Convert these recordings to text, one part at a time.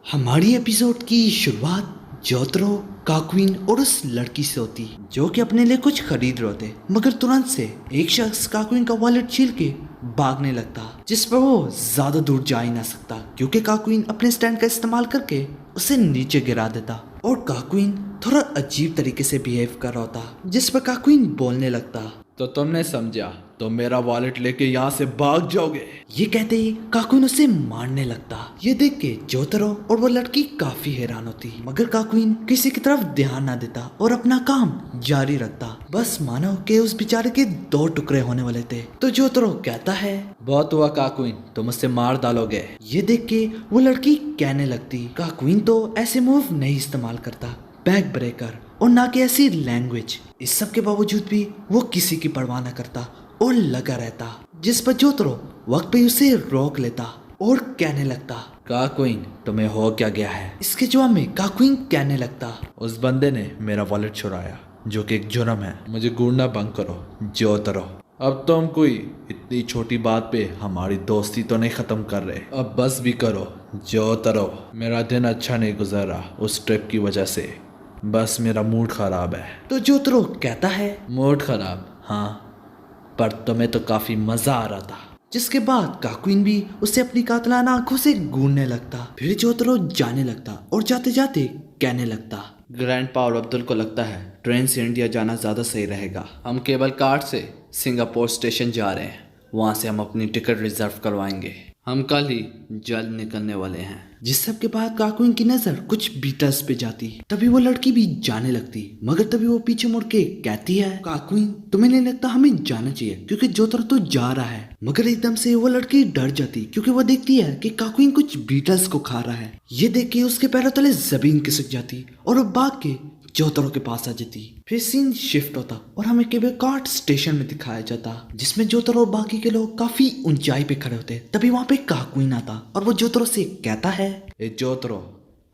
हमारी एपिसोड की शुरुआत जोतरो, काक्विन और उस लड़की से होती जो कि अपने लिए कुछ खरीद रहे होते, मगर तुरंत से एक शख्स काक्विन का वॉलेट छीन के भागने लगता, जिस पर वो ज्यादा दूर जा ही ना सकता क्योंकि काक्विन अपने स्टैंड का इस्तेमाल करके उसे नीचे गिरा देता और काक्विन थोड़ा अजीब तरीके से बिहेव कर रहा होता, जिस पर काक्विन बोलने लगता। तो तुमने समझा तो मेरा वॉलेट लेके यहाँ से भाग जाओगे। ये कहते ही काक्विन उसे मारने लगता। ये देख के जोतरो और वो लड़की काफी हैरान होती, मगर काक्विन किसी की तरफ ध्यान ना देता और अपना काम जारी रखता, बस मानो कि उस बेचारे के दो टुकड़े होने वाले थे। तो जोतरो कहता है, बहुत हुआ काक्विन, तुम मुझसे मार डालोगे। ये देख के वो लड़की कहने लगती, काक्विन तो ऐसे मूव नहीं इस्तेमाल करता, बैक ब्रेकर और ना कि ऐसी लैंग्वेज। इस सब के बावजूद भी वो किसी की परवाह न करता और लगा रहता, जिस पर जोतरो वक्त पे उसे रोक लेता और कहने लगता, काक्विन तुम्हें हो क्या गया है। इसके जवाब में काक्विन कहने लगता, उस बंदे ने मेरा वॉलेट चुराया जो कि एक जुर्म है, मुझे ढूंढना बंद करो जोतरो। अब तुम कोई इतनी छोटी बात पे हमारी दोस्ती तो नहीं खत्म कर रहे, अब बस भी करो जोतरो। मेरा दिन अच्छा नहीं गुजरा उस ट्रिप की वजह से, बस मेरा मूड खराब है। तो जोतरो कहता है, मूड खराब हाँ, पर तुम्हें तो काफी मजा आ रहा था। जिसके बाद काक्विन भी उसे अपनी कातलाना आंखों से घूरने लगता। फिर जोतरो जाने लगता और जाते जाते कहने लगता, ग्रैंडपा और अब्दुल को लगता है ट्रेन से इंडिया जाना ज़्यादा सही रहेगा। हम केबल कार से सिंगापुर स्टेशन जा रहे हैं, वहाँ से हम अपनी टिकट रिजर्व करवाएंगे। हम कल ही जल्द निकलने वाले हैं। जिस सब के बाद काक्विन की नजर कुछ बीटल्स पे जाती, तभी वो लड़की भी जाने लगती, मगर तभी वो पीछे मुड़ के कहती है, काक्विन तुम्हें नहीं लगता हमें जाना चाहिए क्योंकि जोतरो तो जा रहा है। मगर एकदम से वो लड़की डर जाती क्योंकि वो देखती है कि काक्विन कुछ बीटल्स को खा रहा है। ये देख के उसके पैरों तले जमीन खिसक जाती और वो भाग के जोतरो के पास आ जाती। फिर सीन शिफ्ट होता और हमें केबल कार्ट स्टेशन में दिखाया जाता, जिसमें जोतरो और बाकी के लोग काफी ऊंचाई पे खड़े होते। तभी वहाँ पे काक्विन आता और वो जोतरो से कहता है, ए जोतरो,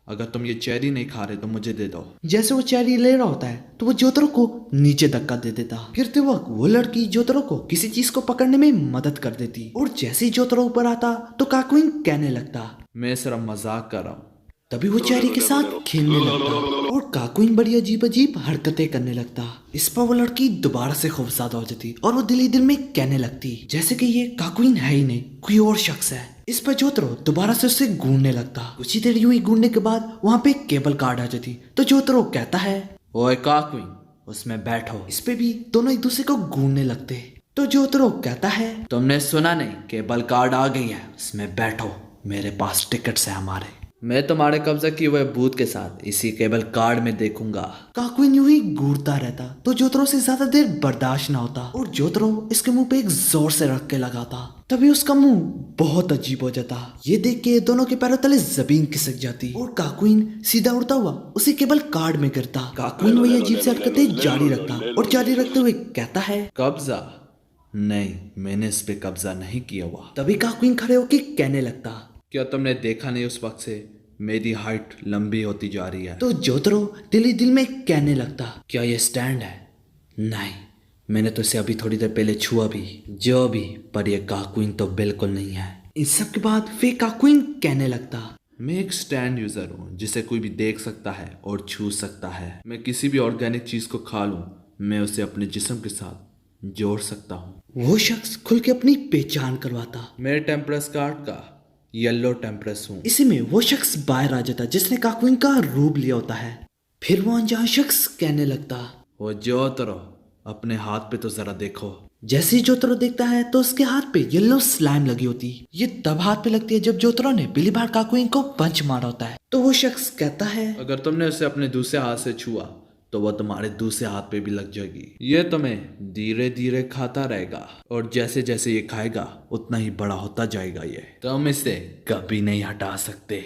अगर तुम ये चेरी नहीं खा रहे तो मुझे दे दो। जैसे वो चेरी ले रहा होता है तो वो जोतरो को नीचे धक्का दे देता। गिरते वक्त वो लड़की जोतरो को किसी चीज को पकड़ने में मदद कर देती और जैसे ही जोतरो ऊपर आता तो काक्विन कहने लगता, मैं सिर्फ मजाक कर रहा हूँ। तभी वो चेरी के साथ खेलने लगता और काक्विन बड़ी अजीब अजीब हरकतें करने लगता। इस पर वो लड़की दोबारा से खौफजदा हो जाती और वो दिल ही दिल में कहने लगती जैसे कि ये काक्विन है ही नहीं, कोई और शख्स है। इस पर जोतरो दोबारा से उससे घूरने लगता। कुछ ही देर यूं ही घूरने के बाद वहाँ पे केबल कार्ड आ जाती। तो जोतरो कहता है, ओए काक्विन उसमें बैठो। इस पे भी दोनों एक दूसरे को घूरने लगते। तो जोतरो कहता है, तुमने सुना नहीं, केबल कार्ड आ गई है, उसमें बैठो, मेरे पास टिकट्स है हमारे। मैं तुम्हारे कब्जा किए हुए भूत के साथ इसी केबल कार्ड में देखूंगा। काक्विन यूं ही घूरता रहता तो जोतरो से ज्यादा देर बर्दाश्त ना होता और जोतरो इसके मुंह पे एक जोर से रख के लगाता। तभी उसका मुंह बहुत अजीब हो जाता। ये देख के दोनों के पैरों तले जमीन खिसक जाती और काक्विन सीधा उड़ता हुआ उसी केबल कार्ड में गिरता। काक्विन वही अजीब सी हरकतें जारी रखता और जारी रखते हुए कहता है, कब्जा नहीं, मैंने इस पे कब्जा नहीं किया हुआ। तभी काक्विन खड़े होके कहने लगता, क्या तुमने देखा नहीं उस वक्त से मेरी हाइट लंबी होती जा रही है। तो जोतरो दिल ही दिल में कहने लगता, क्या ये स्टैंड है? नहीं, मैंने तो इसे अभी थोड़ी देर पहले छुआ भी, जो भी, पर ये काक्विन तो बिल्कुल नहीं है। इन सब के बाद फिर काक्विन कहने लगता, मैं एक स्टैंड यूजर हूँ जिसे कोई भी देख सकता है और छू सकता है। मैं किसी भी ऑर्गेनिक चीज को खा लूँ, मैं उसे अपने जिस्म के साथ जोड़ सकता हूँ। वो शख्स खुल के अपनी पहचान करवाता। मेरे टेम्परस कार्ड का येलो टेम्परस हूँ। इसी में वो शख्स बाहर आ जाता जिसने काक्विन का रूप लिया होता है। फिर वो अनजान शख्स कहने लगता, वो जोतरो अपने हाथ पे तो जरा देखो। जैसे ही जोतरो देखता है तो उसके हाथ पे येलो स्लाइम लगी होती। ये तब हाथ पे लगती है जब जोतरो ने पहली बार काक्विन को पंच मारा होता है। तो वो शख्स कहता है, अगर तुमने उसे अपने दूसरे हाथ से छुआ तो वह तुम्हारे दूसरे हाथ पे भी लग जाएगी। ये तुम्हें धीरे धीरे खाता रहेगा और जैसे जैसे ये खाएगा उतना ही बड़ा होता जाएगा। ये तुम इसे कभी नहीं हटा सकते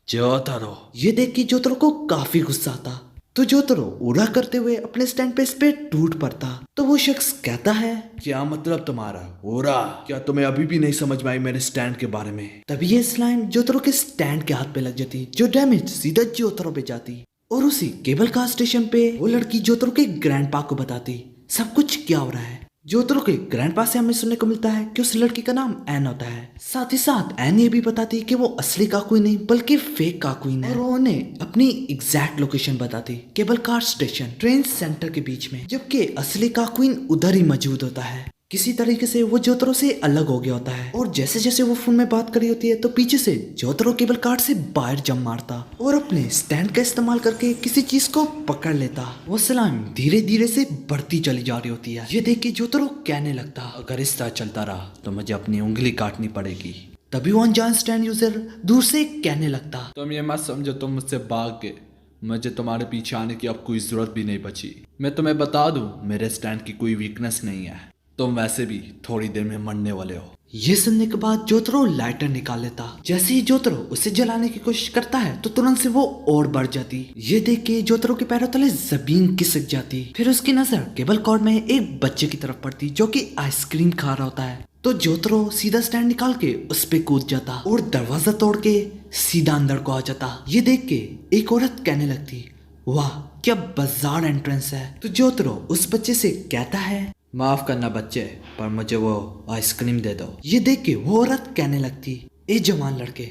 जोतरो। ये देख के जोतरो को काफी गुस्सा आता। तो जोतरो उड़ा करते हुए अपने स्टैंड पे इस पे टूट पड़ता। तो वो शख्स कहता है, क्या मतलब तुम्हारा ओरा? क्या तुम्हें अभी भी नहीं समझ में आई मेरे स्टैंड के बारे में? तभी ये स्लाइम जोतरो के स्टैंड के हाथ पे लग जाती, जो डैमेज सीधा जोतरो पे जाती और उसी केबल कार स्टेशन पे वो लड़की जोतरो के ग्रैंडपा को बताती सब कुछ क्या हो रहा है। जोतरो के ग्रैंडपा से हमें सुनने को मिलता है कि उस लड़की का नाम एन होता है। साथ ही साथ एन ये भी बताती है कि वो असली काकुइन नहीं बल्कि फेक काकुइन है, और वो उन्हें अपनी एग्जैक्ट लोकेशन बताती cable car station train centre के बीच में, जबकि असली काकुइन उधर ही मौजूद होता है। किसी तरीके से वो जोतरो से अलग हो गया होता है, और जैसे जैसे वो फोन में बात करी होती है तो पीछे से जोतरो केबल कार से बाहर जंप मारता और अपने स्टैंड का इस्तेमाल करके किसी चीज को पकड़ लेता। वो स्लाइम धीरे धीरे से बढ़ती चली जा रही होती है। ये देख के जोतरो कहने लगता, अगर इस तरह चलता रहा तो मुझे अपनी उंगली काटनी पड़ेगी। तभी वो अनजान स्टैंड यूजर दूर से कहने लगता, तुम ये मत समझो तुम मुझसे भाग गए, मुझे तुम्हारे पीछे आने की अब कोई जरूरत भी नहीं बची। मैं तुम्हें बता दूं, मेरे स्टैंड की कोई वीकनेस नहीं है, तुम वैसे भी थोड़ी देर में मरने वाले हो। ये सुनने के बाद जोतरो लाइटर निकाल लेता। जैसे ही जोतरो उसे जलाने की कोशिश करता है तो तुरंत से वो और बढ़ जाती। ये देख के जोतरो के पैरों तले जमीन खिसक जाती। फिर उसकी नजर केबल कॉर्ड में एक बच्चे की तरफ पड़ती जो कि आइसक्रीम खा रहा होता है। तो जोतरो सीधा स्टैंड निकाल के उस पे कूद जाता और दरवाजा तोड़ के सीधा अंदर को आ जाता। ये देख के एक औरत कहने लगती, वाह क्या बाजार एंट्रेंस है। तो जोतरो उस बच्चे से कहता है, माफ करना बच्चे, पर मुझे वो आइसक्रीम दे दो। ये देख के वो औरत कहने लगती, ए जवान लड़के,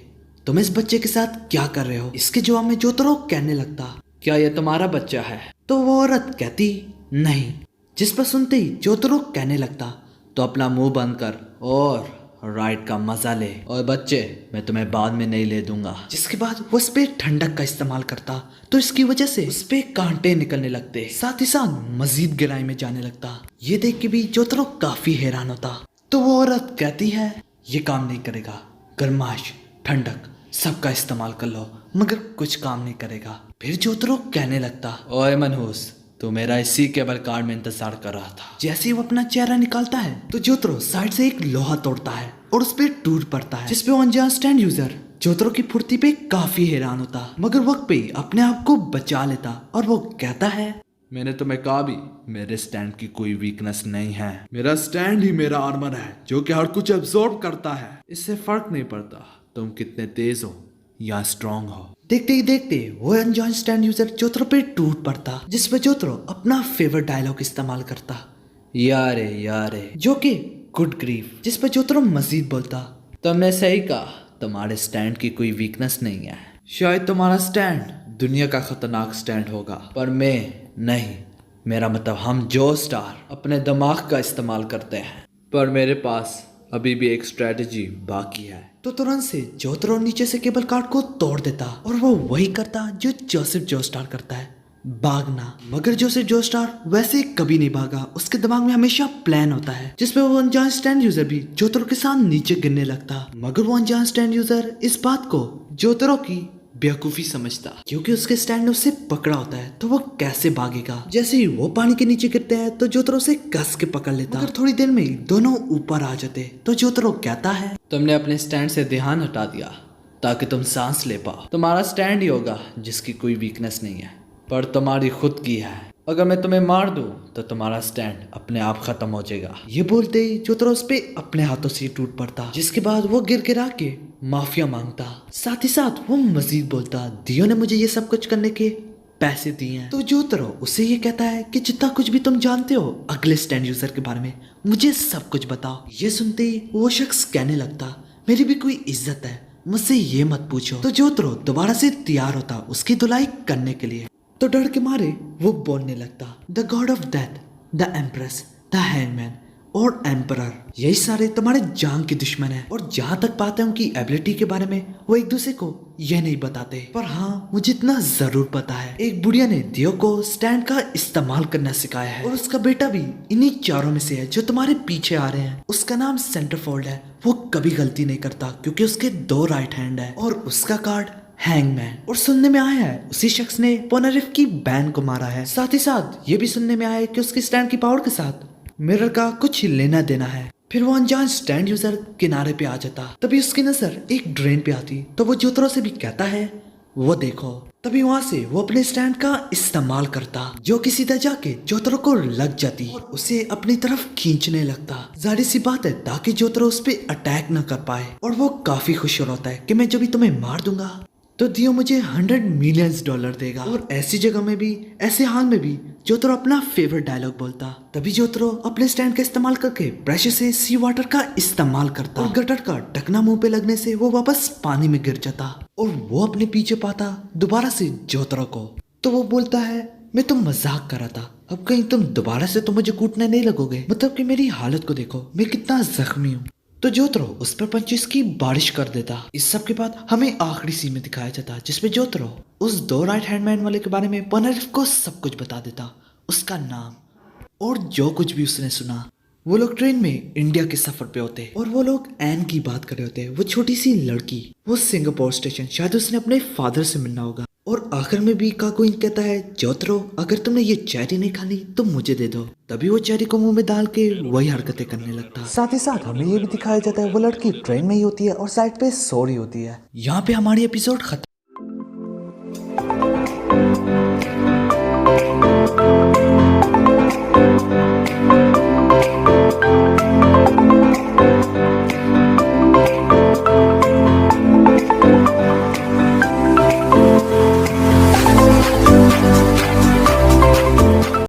तुम इस बच्चे के साथ क्या कर रहे हो। इसके जवाब में जोतरो कहने लगता, क्या ये तुम्हारा बच्चा है? तो वो औरत कहती, नहीं। जिस पर सुनते ही जोतरो कहने लगता, तो अपना मुंह बंद कर और राइड का मजा ले, और बच्चे मैं तुम्हें बाद में नहीं ले दूंगा। जिसके बाद वो उस पे ठंडक का इस्तेमाल करता तो इसकी वजह से उस पे कांटे निकलने लगते, साथ ही साथ मजीद गहराई में जाने लगता। ये देख के भी जोतरो काफी हैरान होता। तो वो औरत कहती है, ये काम नहीं करेगा, गर्माश ठंडक सबका इस्तेमाल कर लो मगर कुछ काम नहीं करेगा। फिर जोतरो कहने लगता, ओए मनहूस, तो मेरा इसी केबल कार में इंतजार कर रहा था। जैसे ही वो अपना चेहरा निकालता है तो जोतरो साइड से एक लोहा तोड़ता है और उस पे टूट पड़ता है, जिसपे वो अनजान स्टैंड यूजर जोतरो की फुर्ती पे काफी हैरान होता मगर वक्त पे अपने आप को बचा लेता और वो कहता है, मैंने तुम्हें कहा भी मेरे स्टैंड की कोई वीकनेस नहीं है। मेरा स्टैंड ही मेरा आर्मर है जो कि हर कुछ एब्जॉर्ब करता है। इससे फर्क नहीं पड़ता तुम कितने तेज हो या स्ट्रांग हो। देखते ही देखते वो अनजान स्टैंड यूजर जोतरो पे टूट पड़ता, जिस पे जोतरो अपना फेवरेट डायलॉग इस्तेमाल करता, यारे यारे, जो कि गुड ग्रीफ, जिस पे जोतरो मजीद बोलता, तुमने सही कहा, तुम्हारे स्टैंड की कोई वीकनेस नहीं है। शायद तुम्हारा स्टैंड दुनिया का खतरनाक स्टैंड होगा, पर मैं नहीं। मेरा मतलब हम जो स्टार अपने दिमाग का इस्तेमाल करते हैं, पर मेरे पास अभी भी एक स्ट्रेटजी बाकी है। तो तुरंत से जोतरो नीचे से केबल कार्ड को तोड़ देता और वो वही करता जो जोसेफ जोस्टार करता है, भागना। मगर जोसेफ जोस्टार वैसे कभी नहीं भागा, उसके दिमाग में हमेशा प्लान होता है, जिसपे वो अनजान स्टैंड यूजर भी जोतरो के साथ नीचे गिरने लगता। मगर वो अनजान स्टैंड यूजर इस बात को जोतरो की बेवकूफी समझता, क्योंकि उसके स्टैंड ने उसे पकड़ा होता है तो वो कैसे भागेगा। जैसे ही वो पानी के नीचे गिरते हैं तो जोतरो उसे कस के पकड़ लेता, मगर थोड़ी देर में दोनों ऊपर आ जाते। तो जोतरो कहता है, तुमने अपने स्टैंड से ध्यान हटा दिया ताकि तुम सांस ले पाओ। तुम्हारा स्टैंड ही होगा जिसकी कोई वीकनेस नहीं है, पर तुम्हारी खुद की है। अगर मैं तुम्हें मार दूं तो तुम्हारा स्टैंड अपने आप खत्म हो जाएगा। ये बोलते ही जोतरो उस पे अपने हाथों से टूट पड़ता, जिसके बाद वो गिर गिरा के माफिया मांगता। साथ ही साथ वो मजीद बोलता, दियो ने मुझे ये सब कुछ करने के पैसे दिए हैं। तो जोतरो उसे ये कहता है कि जितना कुछ भी तुम जानते हो अगले स्टैंड यूजर के बारे में मुझे सब कुछ बताओ। ये सुनते ही वो शख्स कहने लगता, मेरी भी कोई इज्जत है, मुझसे ये मत पूछो। तो जोतरो दोबारा से तैयार होता उसकी धुलाई करने के लिए। तो डर के मारे वो बोलने लगता, the God of death, the empress, the hangman और एम्परर, यही सारे तुम्हारे जान के दुश्मन हैं। और जहाँ तक बात है उनकी एबिलिटी के बारे में, वो एक दूसरे को ये नहीं बताते, पर हाँ मुझे इतना जरूर पता है, एक बुढ़िया ने दियो को स्टैंड का इस्तेमाल करना सिखाया है, और उसका बेटा भी इन्हीं चारों में से है जो तुम्हारे पीछे आ रहे हैं। उसका नाम सेंटरफोल्ड है, वो कभी गलती नहीं करता क्योंकि उसके 2 राइट हैंड है, और उसका कार्ड हैंगमैन। और सुनने में आया है उसी शख्स ने पोनारिफ की बैन को मारा है। साथ ही साथ ये भी सुनने में आया है कि उसके स्टैंड की पावर के साथ मिरर का कुछ लेना देना है। फिर वो अनजान स्टैंड यूजर किनारे पे आ जाता, तभी उसकी नजर एक ड्रेन पे आती, तो वो जोतरो से भी कहता है, वो देखो। तभी वहां से वो अपने स्टैंड का इस्तेमाल करता, जो कि सीधा जाके जोतरो को लग जाती और उसे अपनी तरफ खींचने लगता। जाहिर सी बात है ताकि जोतरो उस पे अटैक न कर पाए, और वो काफी खुश होता है कि मैं जब भी तुम्हें मार दूंगा तो दियो मुझे $100 मिलियन देगा। और ऐसी जगह में भी, ऐसे हाल में भी जोतरो अपना फेवरेट डायलॉग बोलता। तभी जोतरो अपने स्टैंड का इस्तेमाल करके ब्रश से सी वाटर का इस्तेमाल करता और गटर का ढकना मुंह पे लगने से वो वापस पानी में गिर जाता और वो अपने पीछे पाता दोबारा से जोतरो को। तो वो बोलता है, मैं तो मजाक कर रहा था, अब कहीं तुम दोबारा से तो मुझे कूटने नहीं लगोगे? मतलब कि मेरी हालत को देखो, मैं कितना जख्मी हूँ। तो जोतरो उस पर पंचेस की बारिश कर देता। इस सब के बाद हमें आखिरी सीन में दिखाया जाता जिसमें जोतरो उस 2 राइट हैंड मैन वाले के बारे में पोनारिफ को सब कुछ बता देता, उसका नाम और जो कुछ भी उसने सुना। वो लोग ट्रेन में इंडिया के सफर पे होते और वो लोग एन की बात कर रहे होते, वो छोटी सी लड़की, वो सिंगापुर स्टेशन, शायद उसने अपने फादर से मिलना होगा। और आखिर में भी काकुइन कहता है, जोतरो अगर तुमने ये चेरी नहीं खानी तो मुझे दे दो। तभी वो चेरी को मुंह में डाल के वही हरकतें करने लगता। साथ ही साथ हमें ये भी दिखाया जाता है वो लड़की ट्रेन में ही होती है और साइड पे सो रही होती है। यहाँ पे हमारी एपिसोड खत्म।